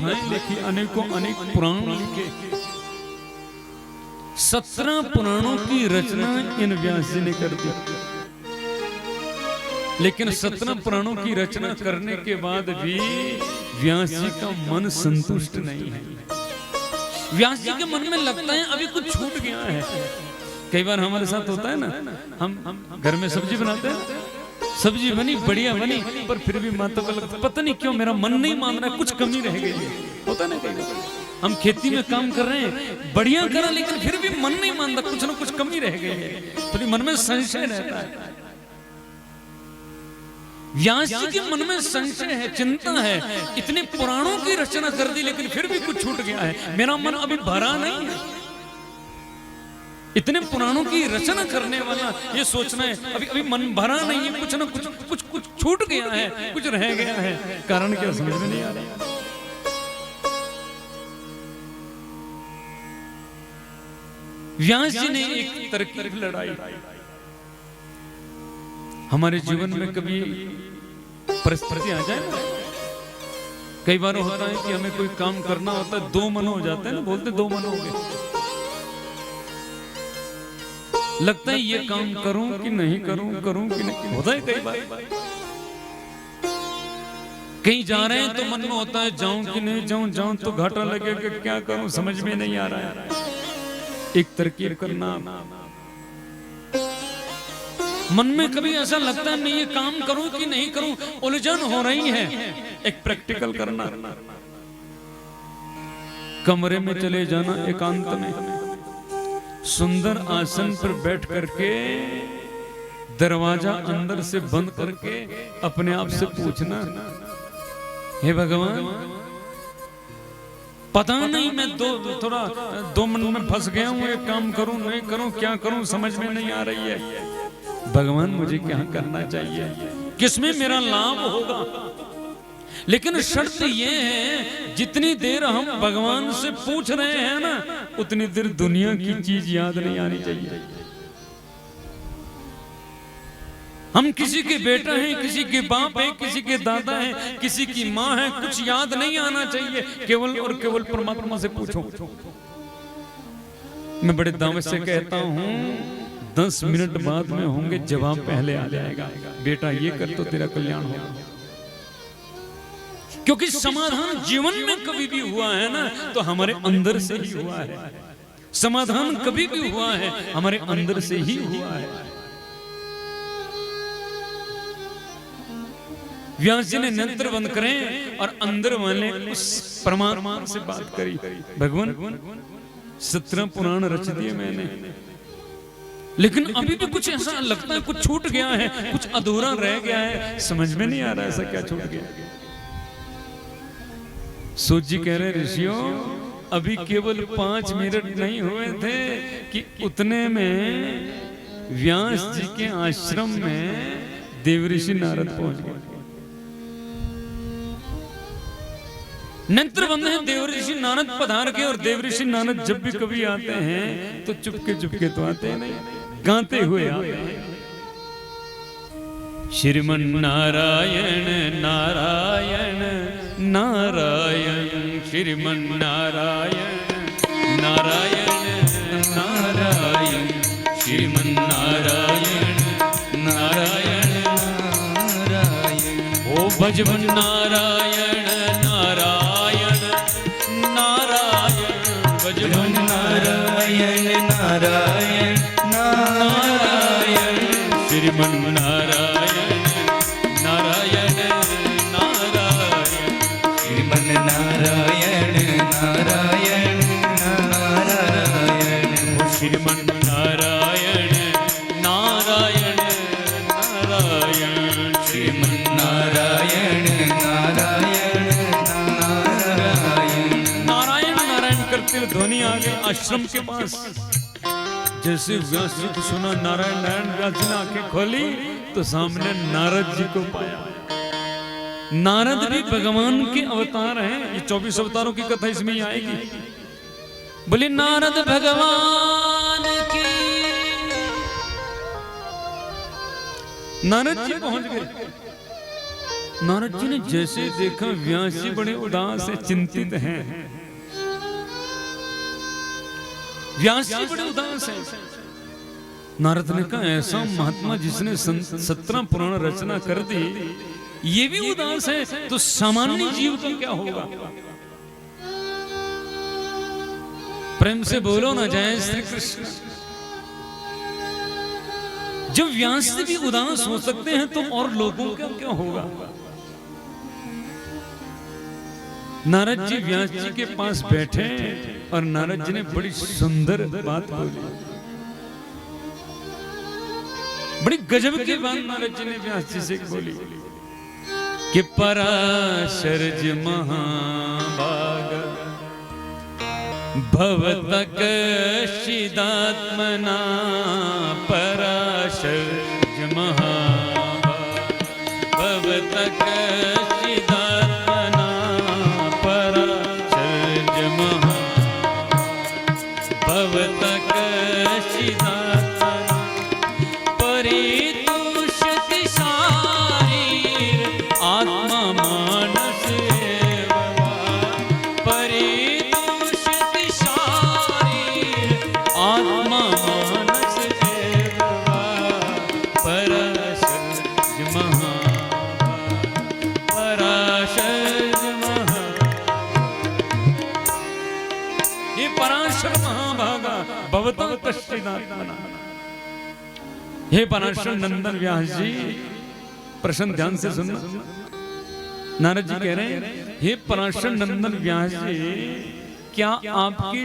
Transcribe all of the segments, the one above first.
कथाएं लिखी, अनेकों अनेक पुराण लिखे। 17 पुराणों की रचना इन व्यास जी ने कर दी। लेकिन 17 पुराणों की रचना करने के बाद भी व्यास जी का मन संतुष्ट नहीं है। व्यास जी के मन में लगता है अभी कुछ छूट गया है। कई बार हमारे साथ होता है ना, हम घर में सब्जी बनाते हैं, सब्जी बनी बढ़िया बनी, पर फिर भी माता को लगता पता नहीं क्यों मेरा मन नहीं मान रहा, कुछ कमी रह गई है। होता है ना, कई बार हम खेती में काम कर रहे हैं, बढ़िया करा, लेकिन फिर भी मन नहीं मानता, कुछ ना कुछ कमी रह गई है, तो मन में संशय रहता है। व्यास जी के मन में संशय है, चिंता है, इतने पुराणों की रचना कर दी लेकिन फिर भी कुछ छूट गया है, मेरा मन अभी भरा नहीं है। इतने पुराणों की rचना करने वाला ये सोचना है अभी अभी मन भरा नहीं है, कुछ ना कुछ छूट गया है, कुछ रह गया है। कारण क्या समझ में नहीं आ रहा। व्यास जी ने एक तरकीब लड़ाई। हमारे जीवन में कभी परिस्थिति आ जाए, कई बार होता है कि हमें कोई काम करना होता है, दो मन हो जाते हैं ना, बोलते दो मन हो गए, लगता है ये काम करूं कि नहीं करूं, करूं कि नहीं। होता है कई बार, कहीं जा रहे हैं तो मन में होता है जाऊं कि नहीं जाऊं, जाऊं तो घाटा लगेगा, क्या करूं समझ में नहीं आ रहा है। एक तरकीब करना, मन में कभी ऐसा लगता है मैं ये काम करूं कि नहीं करूं, उलझन हो रही है। एक प्रैक्टिकल करना, कमरे में चले जाना, एकांत में सुंदर आसन पर बैठ करके दरवाजा अंदर से बंद करके अपने आप से पूछना, हे भगवान पता नहीं मैं थोड़ा दो मन में फंस गया हूं, एक काम करूं नहीं करूं, क्या करूं समझ में नहीं आ रही है। भगवान मुझे क्या करना चाहिए, किसमें मेरा लाभ होगा। लेकिन शर्त ये है जितनी देर हम भगवान से पूछ रहे हैं ना, उतनी देर दुनिया की चीज याद नहीं आनी चाहिए। हम किसी के बेटा हैं, किसी के बाप हैं, किसी के दादा हैं, किसी की माँ है, कुछ याद नहीं आना चाहिए। केवल और केवल परमात्मा से पूछो। मैं बड़े दावे से कहता हूँ 10 मिनट बाद में होंगे जवाब पहले आ जाएगा, बेटा ये कर तो तेरा कल्याण होगा। क्योंकि समाधान जीवन में कभी भी हुआ है ना, तो हमारे अंदर से ही हुआ है। समाधान कभी भी हुआ है हमारे अंदर से ही हुआ है। व्यास जी ने नेत्र बंद करें और अंदर वाले उस परमात्मा से बात करी, भगवान 17 पुराण रच दिए मैंने, लेकिन अभी भी कुछ ऐसा लगता है कुछ छूट गया है, कुछ अधूरा रह गया है, समझ में नहीं आ रहा ऐसा क्या छूट गया। सूत जी कह रहे ऋषियों अभी केवल 5 मिनट नहीं हुए थे कि उतने में व्यास जी के आश्रम में देवऋषि नारद पहुंच गए। नेत्र बंद है, देवऋषि नारद पधार के, और देवऋषि नारद जब भी कभी आते हैं तो चुपके तो आते नहीं, गाते हुए आते हैं। श्रीमन नारायण नारायण नारायण, श्रीमन नारायण नारायण नारायण, श्रीमन नारायण नारायण नारायण, ओ भजमन नारायण नारायण नारायण, भजमन नारायण नारायण नारायण, श्रीमन नारायण नारायण नारायण, श्रीमन नारायण नारायण नारायण, श्रीमन नारायण नारायण नारायण, श्रीमन नारायण नारायण नारायण। नारायण नारायण करते हुए ध्वनि आ गई आश्रम के पास। जैसे व्यास जी को सुना नारायण नारायण, व्यास जी ने आंखें खोली तो सामने नारद जी को पाया। नारद भी भगवान के अवतार हैं, ये 24 अवतारों की कथा इसमें ही आएगी। बोले नारद भगवान की। नारद जी पहुंच गए। नारद जी ने जैसे देखा व्यास जी बड़े उदास है, चिंतित हैं। व्यास जी बड़े उदास हैं। नारद ने कहा ऐसा महात्मा जिसने 17 पुराण रचना कर दी ये भी उदास है तो सामान्य जीव का क्या होगा। प्रेम से बोलो ना जय श्री कृष्ण। जब व्यास जी भी उदास हो सकते हैं तो और लोगों का क्या होगा। नारद जी व्यास जी के पास बैठे और नारद जी ने बड़ी सुंदर बात बोली, बड़ी गजब की बात नारद जी ने व्यास जी से बोली कि पराशर जी महाभाग भवतक शिदात्मना पराशर जी महाभाग भवतक शिदात्मना पराशर जी महाभाग भवतक शिदात्मना परितुष्ट शारीर आत्मा मानस परितुष्ट शारीर आत्मा मानस पराशर पराशर ये पराशर महाभागा भवतः कश्चिदात्मना। हे पराशर नंदन व्यास जी प्रश्न ध्यान से सुनना। नारद जी कह रहे हैं हे पराशर नंदन व्यास जी क्या आपके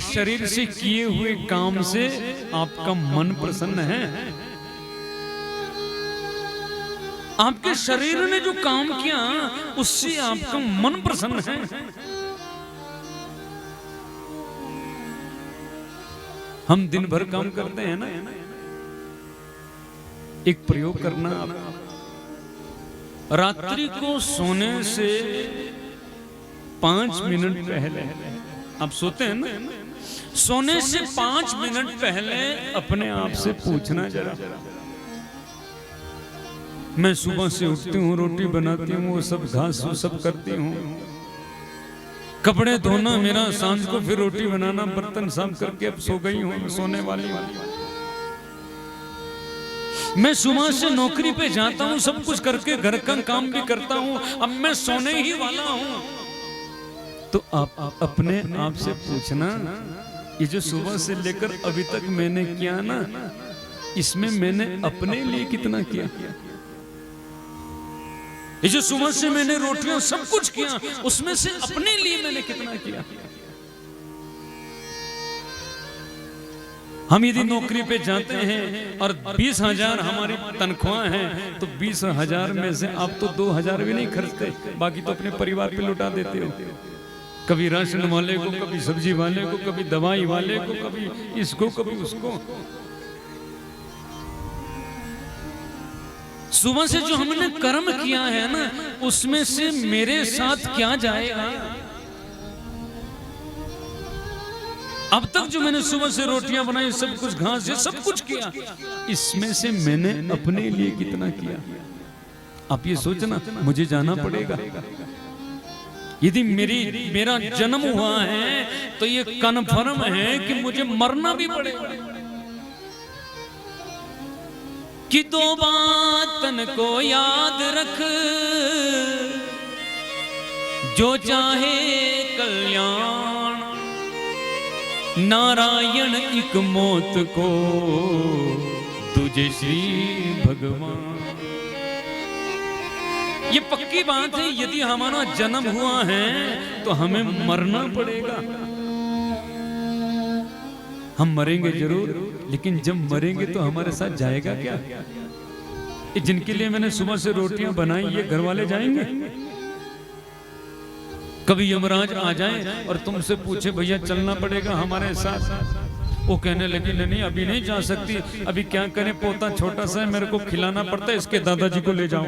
शरीर से किए हुए काम से आपका मन प्रसन्न है। आपके शरीर ने जो काम किया उससे आपका मन प्रसन्न है। हम दिन भर काम करते हैं ना, एक प्रयोग करना, रात्रि को सोने से 5 मिनट पहले आप सोते हैं ना, सोने से 5 मिनट पहले अपने आप से पूछना जरा, मैं सुबह से उठती हूँ, रोटी बनाती हूँ, वो सब घास वो सब करती हूँ, कपड़े धोना मेरा, सांझ को फिर रोटी बनाना, बर्तन साफ करके अब सो गई हूँ, सोने वाली। मैं सुबह से नौकरी पे जाता हूँ, सब कुछ करके घर का काम भी करता हूँ, अब मैं सोने ही वाला हूँ। तो आप अपने आप से पूछना ये जो सुबह से लेकर अभी तक मैंने किया ना, इसमें मैंने अपने लिए कितना किया। ये जो सुबह से मैंने रोटियां सब कुछ किया उसमें से अपने लिए मैंने कितना किया। हम यदि नौकरी पे जाते हैं और 20,000 हमारी तनख्वाह है तो 20,000 में से आप तो 2,000 भी नहीं खर्चते, बाकी तो अपने परिवार पे लुटा देते हो। कभी राशन वाले को, कभी सब्जी वाले को, कभी दवाई वाले को, कभी इसको कभी उसको। सुबह से जो हमने कर्म किया है ना उसमें से मेरे साथ क्या जाएगा। अब तक जो मैंने सुबह से रोटियां बनाई, सब कुछ घास से सब कुछ किया, इसमें से मैंने अपने लिए कितना किया। आप ये सोचना, मुझे जाना पड़ेगा। यदि मेरा जन्म हुआ है तो ये कन्फर्म है कि मुझे मरना भी पड़ेगा। कि 2 बातन को याद रख, जो चाहे कल्याण, नारायण एक मौत को तुझे श्री भगवान। ये पक्की बात है, यदि हमारा जन्म हुआ है तो हमें मरना पड़ेगा। हम मरेंगे जरूर, लेकिन जब मरेंगे तो हमारे साथ जाएगा क्या। जिनके लिए मैंने सुबह से रोटियां बनाई ये घर वाले जाएंगे। कभी यमराज आ जाए और तुमसे पूछे भैया चलना पड़ेगा हमारे साथ, वो कहने लगी नहीं अभी नहीं जा सकती, अभी क्या करें, पोता छोटा सा है, मेरे को खिलाना पड़ता है, इसके दादाजी को ले जाओ।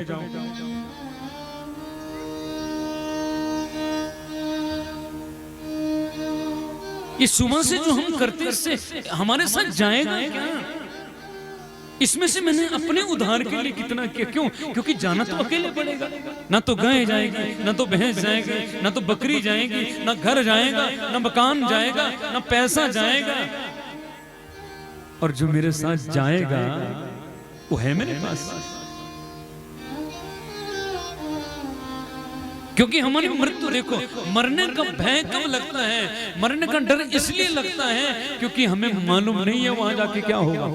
ये सुबह से जो हम करते हैं इससे हमारे साथ जाएगा क्या। इसमें से मैंने अपने उद्धार के लिए कितना किया। क्यों? क्योंकि जाना तो अकेले पड़ेगा। ना तो गाय जाएगी, ना तो भैंस जाएगी, ना तो बकरी जाएगी, ना घर जाएगा, ना मकान जाएगा, ना पैसा जाएगा। और जो मेरे साथ जाएगा वो है मेरे पास। क्योंकि हमारी मृत्यु देखो, मरने का भय कब लगता है, मरने का डर इसलिए लगता है क्योंकि हमें मालूम नहीं है वहां जाके क्या होगा।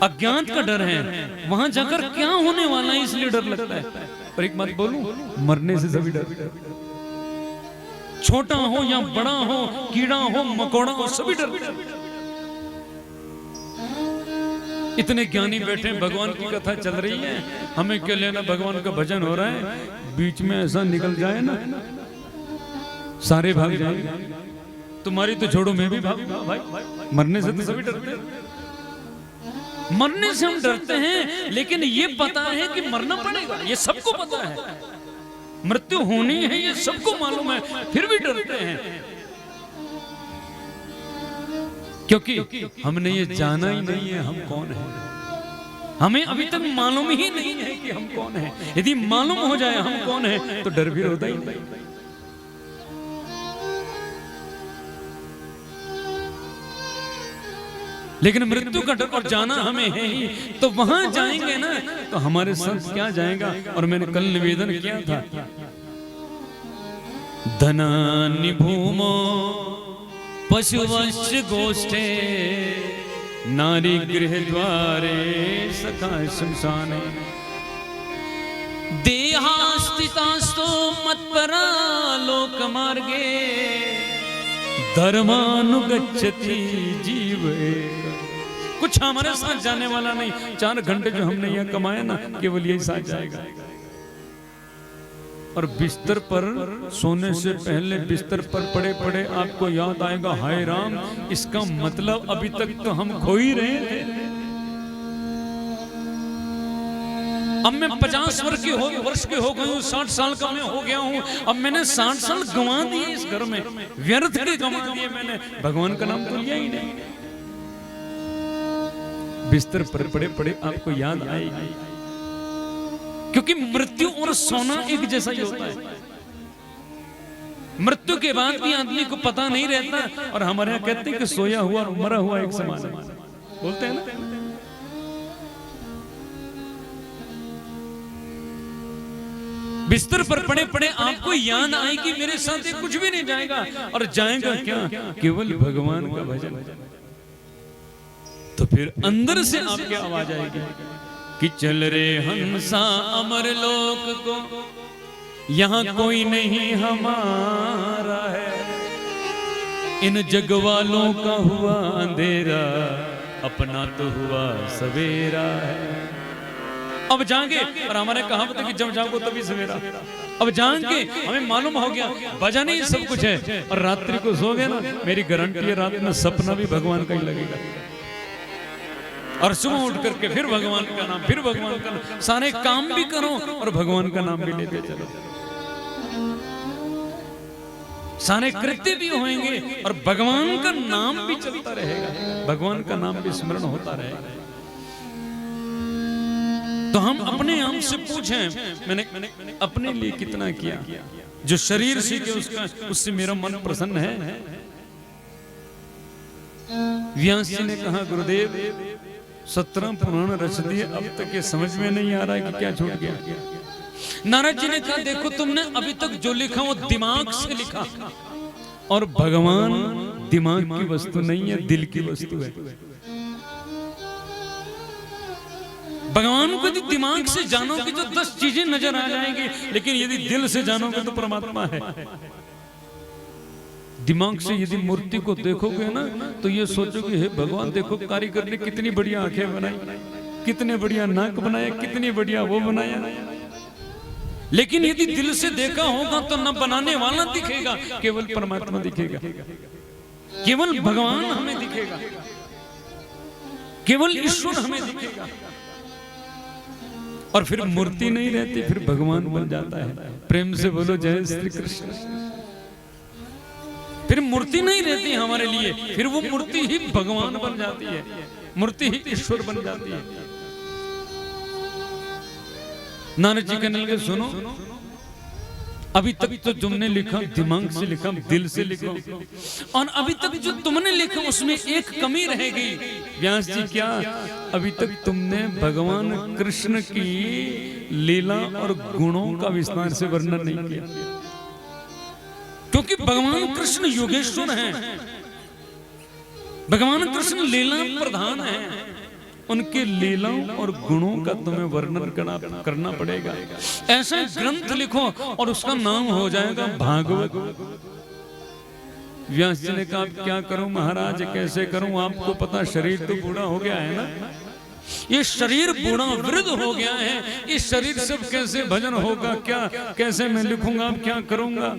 अज्ञात का डर है, वहां जाकर क्या होने वाला है इसलिए डर लगता है। और एक बात बोलूं, मरने से सभी डरते हैं। छोटा हो या बड़ा हो, कीड़ा हो मकोड़ा हो, सभी डरते हैं। इतने ज्ञानी बैठे, भगवान की कथा चल रही है, हमें क्या लेना, भगवान का भजन हो रहा है, बीच में ऐसा निकल जाए ना सारे भाग जाए। तुम्हारी तो छोड़ो, मैं भी भागूंगा भाई। मरने से तो सभी डरते हैं। मरने से हम डरते हैं, लेकिन ये पता है कि मरना पड़ेगा, ये सबको पता है। मृत्यु होनी है, ये सबको मालूम है, फिर भी डरते हैं। क्योंकि हमने ये जाना ही नहीं है हम कौन है। हमें अभी तक मालूम ही नहीं है कि हम कौन है। यदि मालूम हो जाए हम कौन है तो डर भी होता ही नहीं। लेकिन मृत्यु का डर और जाना हमें है ही, तो वहां जाएंगे ना तो हमारे साथ क्या जाएगा। और मैंने कल निवेदन किया था, धनानि भूमो पशुवश्च गोष्ठे नारी गृह द्वारे सखा शमशाने देहास्तितास्तो मत्परा लोक मार्गे धर्मानुगच्छति जीव। कुछ हमारे साथ जाने वाला नहीं। 4 घंटे जो हमने यहाँ कमाए ना, केवल यही साथ जाएगा। और बिस्तर पर सोने से पहले बिस्तर पर पड़े पड़े आपको याद आएगा, हाय राम, इसका मतलब अभी तक तो हम खो ही रहे थे। अब मैं 50 वर्ष के हो गए हूँ, 60 साल का मैं हो गया हूँ। अब मैंने 60 साल गंवा दिए इस घर में, व्यर्थ के गंवा दिए मैंने, भगवान का नाम तो लिया ही नहीं। बिस्तर पर पड़े पड़े आपको याद आएगी, क्योंकि मृत्यु और सोना एक जैसा ही होता है। मृत्यु के बाद भी आदमी को पता नहीं रहता। और हमारे यहाँ कहते हैं कि सोया हुआ और मरा हुआ एक समान है, बोलते हैं ना। बिस्तर पर पड़े पड़े आपको याद आएगी, मेरे साथ ये कुछ भी नहीं जाएगा। और जाएगा क्या? केवल भगवान का भजन। तो फिर अंदर से आपकी आवाज आएगी कि चल रे हंसा अमर लोक को, यहाँ कोई नहीं हमारा है। इन जग वालों का हुआ अंधेरा, अपना तो हुआ सवेरा है। अब जाएंगे, और हमारे कहावत है कि जब जागो तभी सवेरा। अब जाएंगे, हमें मालूम हो गया बजा नहीं सब कुछ है। और रात्रि को सो गए ना, मेरी गारंटी है रात में सपना भी भगवान का ही लगेगा। और सुबह उठ करके फिर भगवान का नाम, फिर भगवान का नाम, सारे काम भी करो और भगवान का नाम भी लेते चलो। सारे कृत्य भी होंगे और भगवान का नाम भी चलता रहेगा, भगवान का नाम भी स्मरण होता रहेगा। तो हम अपने आप से पूछें, मैंने अपने लिए कितना किया? जो शरीर सीखे उससे मेरा मन प्रसन्न है? व्यास जी ने कहा, गुरुदेव 17 पुराण रच दिए, अब तक ये समझ में नहीं आ रहा है कि क्या छूट गया। नारद जी ने कहा, देखो तुमने अभी तक जो लिखा वो दिमाग से लिखा, और भगवान दिमाग की वस्तु नहीं है, दिल की वस्तु है। भगवान को यदि दिमाग से जानोगे तो 10 चीजें नजर आ जाएंगी, लेकिन यदि दिल से जानोगे तो परमात्मा है। दिमाग से यदि मूर्ति को देखोगे ना तो ये सोचोगे, हे भगवान देखो कारीगर ने कितनी बढ़िया आंखें बनाई, कितने बढ़िया नाक बनाया, कितनी बढ़िया वो बनाया। लेकिन यदि दिल से देखा होगा तो न बनाने वाला दिखेगा, केवल परमात्मा दिखेगा, केवल भगवान हमें दिखेगा, केवल ईश्वर हमें दिखेगा। और फिर मूर्ति नहीं रहती, फिर भगवान बन जाता है। प्रेम से बोलो जय श्री कृष्ण। फिर मूर्ति नहीं रहती हमारे लिए, फिर वो मूर्ति ही भगवान बन जाती है, मूर्ति ही ईश्वर बन जाती है। नारद जी कहने लगे सुनो, अभी तक तो तुमने लिखा दिमाग से लिखा, दिल से लिखा, और अभी तक जो तुमने लिखा उसमें एक कमी रह गई। व्यास जी क्या? अभी तक तुमने भगवान कृष्ण की लीला और गुणों का विस्तार से वर्णन नहीं किया, क्योंकि भगवान कृष्ण योगेश्वर हैं, भगवान कृष्ण लीला प्रधान हैं, उनके लीलाओं और गुणों का तुम्हें वर्णन करना पड़ेगा। ऐसा ग्रंथ लिखो और उसका नाम हो जाएगा भागवत। व्यास जी ने कहा क्या करूं महाराज, कैसे करूं? आपको पता शरीर तो बूढ़ा हो गया है ना, ये शरीर बूढ़ा वृद्ध हो गया है, इस शरीर से कैसे भजन होगा, क्या कैसे मैं लिखूंगा, अब क्या करूंगा?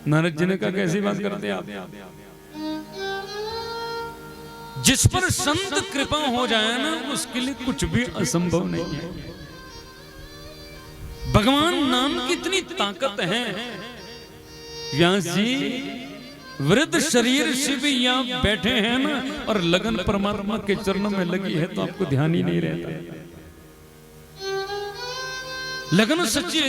नारद जी ने कहा कैसी बात करते आप? जिस पर संत कृपा हो जाए ना, उसके लिए कुछ भी असंभव नहीं है। भगवान नाम की इतनी ताकत है। व्यास जी वृद्ध शरीर से भी यहाँ बैठे हैं ना, और लगन परमात्मा के चरणों में लगी है, तो आपको ध्यान ही नहीं रहता। लगन सच्ची